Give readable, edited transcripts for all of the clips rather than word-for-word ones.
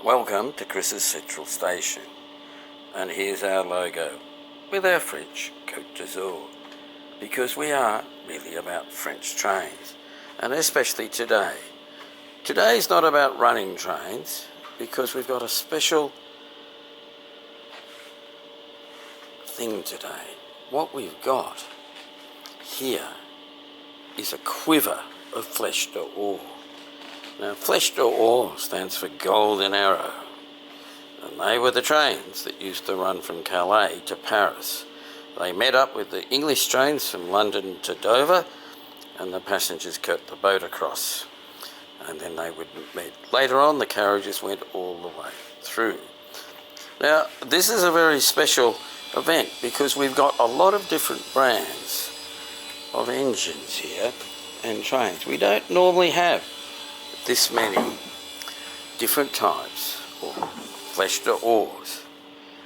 Welcome to Chris's Central Station, and here's our logo with our French Côte d'Azur, because we are really about French trains, and especially today. Today's not about running trains, because we've got a special thing today. What we've got here is a quiver of Fleche d'Or. Now, Fleche d'Or stands for Golden Arrow, and they were the trains that used to run from Calais to Paris. They met up with the English trains from London to Dover, and the passengers cut the boat across. And then they would meet. Later on, the carriages went all the way through. Now, this is a very special event because we've got a lot of different brands of engines here and trains. We don't normally have this many different types of Fleche d'Ors,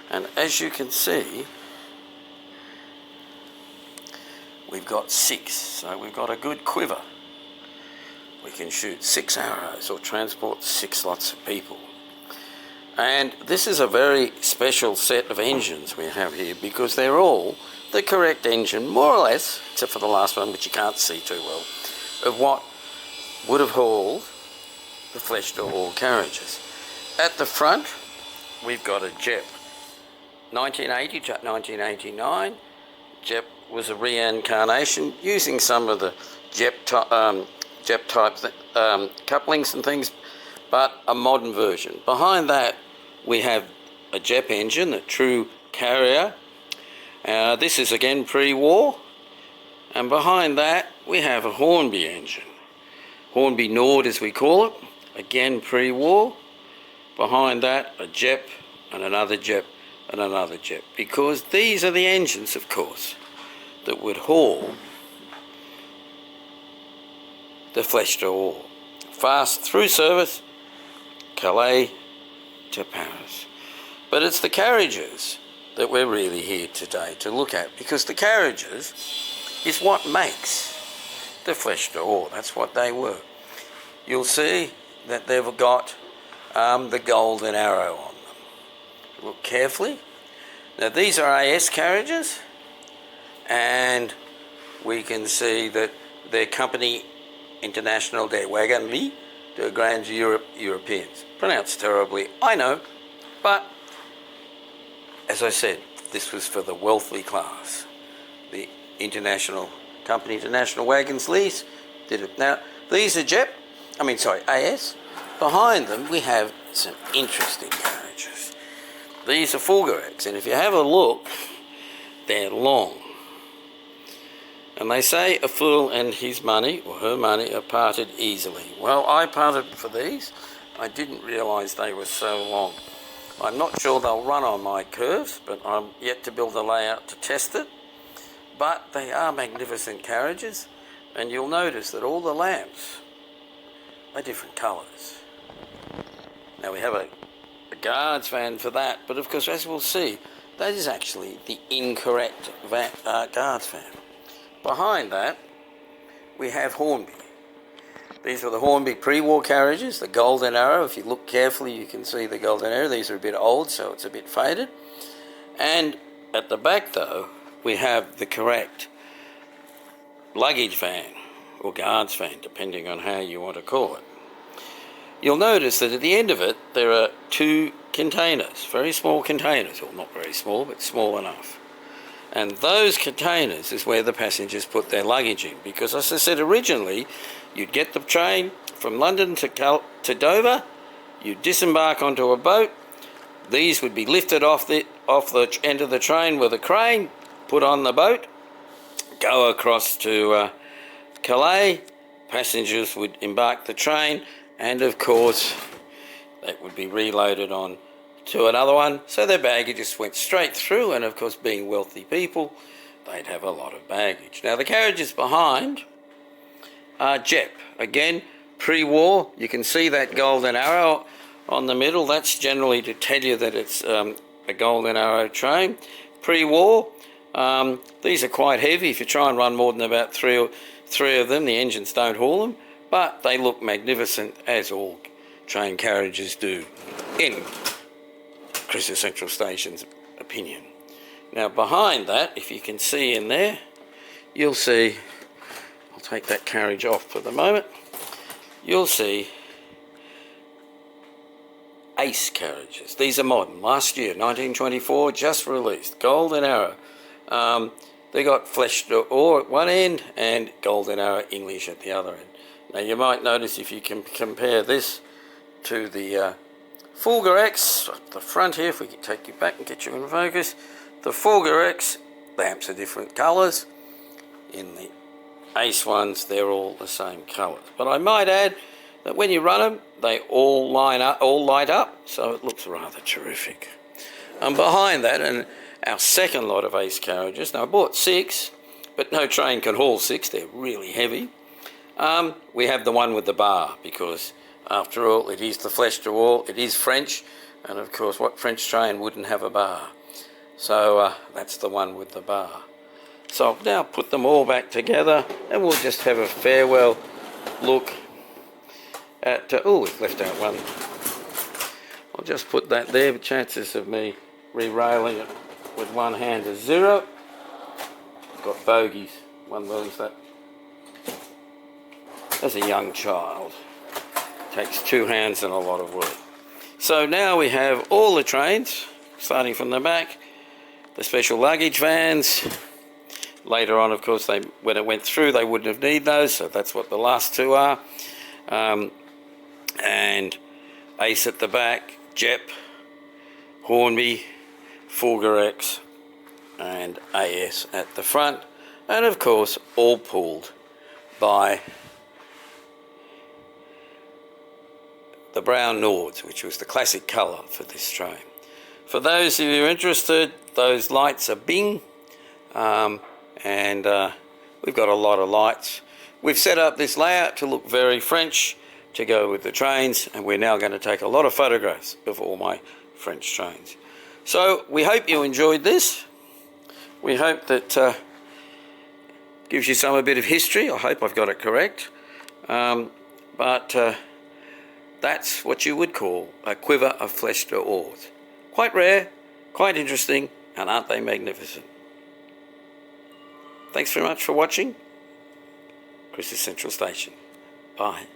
and as you can see, we've got 6, so we've got a good quiver. We can shoot 6 arrows or transport 6 lots of people. And this is a very special set of engines we have here because they're all the correct engine, more or less, except for the last one, which you can't see too well, of what would have hauled the Fleche d'Or carriages. At the front, we've got a JEP. 1980 to 1989, JEP was a reincarnation using some of the JEP type couplings and things, but a modern version. Behind that, we have a JEP engine, a true carrier. This is again pre-war, and behind that, we have a Hornby engine. Hornby Nord, as we call it. Again pre-war. Behind that, a JEP and another JEP and another JEP, because these are the engines, of course, that would haul the Fleche d'Or fast through service, Calais to Paris. But it's the carriages that we're really here today to look at, because the carriages is what makes the Fleche d'Or. That's what they were. You'll see that they've got the golden arrow on them. Look carefully. Now these are AS carriages, and we can see that their company International des Wagons de Grands Européens. Pronounced terribly, I know, but as I said, this was for the wealthy class. The International Company International Wagons Lease did it. Now these are AS. Behind them we have some interesting carriages. These are Fulguracs, and if you have a look, they're long. And they say a fool and his money, or her money, are parted easily. Well, I parted for these. I didn't realise they were so long. I'm not sure they'll run on my curves, but I'm yet to build a layout to test it. But they are magnificent carriages, and you'll notice that all the lamps are different colours. Now we have a guards van for that, but of course, as we'll see, that is actually the incorrect guards van. Behind that, we have Hornby. These are the Hornby pre-war carriages, the Golden Arrow. If you look carefully, you can see the Golden Arrow. These are a bit old, so it's a bit faded. And at the back, though, we have the correct luggage van, or guards van, depending on how you want to call it. You'll notice that at the end of it, there are 2 containers, very small containers, or not very small, but small enough. And those containers is where the passengers put their luggage in, because as I said originally, you'd get the train from London to Dover, you'd disembark onto a boat, these would be lifted off the end of the train with a crane, put on the boat, go across to Calais, passengers would embark the train, and of course that would be reloaded on to another one, so their baggage just went straight through, and of course being wealthy people, they'd have a lot of baggage. Now the carriages behind are JEP. Again, pre-war, you can see that golden arrow on the middle. That's generally to tell you that it's a golden arrow train. Pre-war, these are quite heavy. If you try and run more than about three of them, the engines don't haul them, but they look magnificent, as all train carriages do. in Chris's Central Station's opinion. Now behind that, if you can see in there, you'll see, I'll take that carriage off for the moment, you'll see Ace carriages. These are modern, last year, 1924, just released, Golden Arrow. They got Fleche or at one end and Golden Arrow English at the other end. Now you might notice if you can compare this to the Fulgur X, up the front here, if we can take you back and get you in focus, the Fulgur X lamps are different colours. In the Ace ones, they're all the same colours. But I might add that when you run them, they all light up, so it looks rather terrific. And behind that, and our second lot of Ace carriages, now I bought 6, but no train can haul 6, they're really heavy. We have the one with the bar, because after all, it is the Fleche d'Or, it is French, and of course what French train wouldn't have a bar? So that's the one with the bar. So I'll now put them all back together, and we'll just have a farewell look at, oh, we've left out one. I'll just put that there, but chances of me re-railing it with one hand is 0. I've got bogies, one learns that as a young child. Takes 2 hands and a lot of work. So now we have all the trains, starting from the back, the special luggage vans. Later on, of course, when it went through, they wouldn't have needed those, so that's what the last 2 are. And Ace at the back, Jep, Hornby, Fulgur X, and AS at the front, and of course all pulled by the brown Nords, which was the classic colour for this train. For those of you interested, those lights are Bing, and we've got a lot of lights. We've set up this layout to look very French to go with the trains, and we're now going to take a lot of photographs of all my French trains. So we hope you enjoyed this. We hope that gives you a bit of history. I hope I've got it correct. But that's what you would call a quiver of Fleche d'Or. Quite rare, quite interesting, and aren't they magnificent? Thanks very much for watching Chris's Central Station. Bye.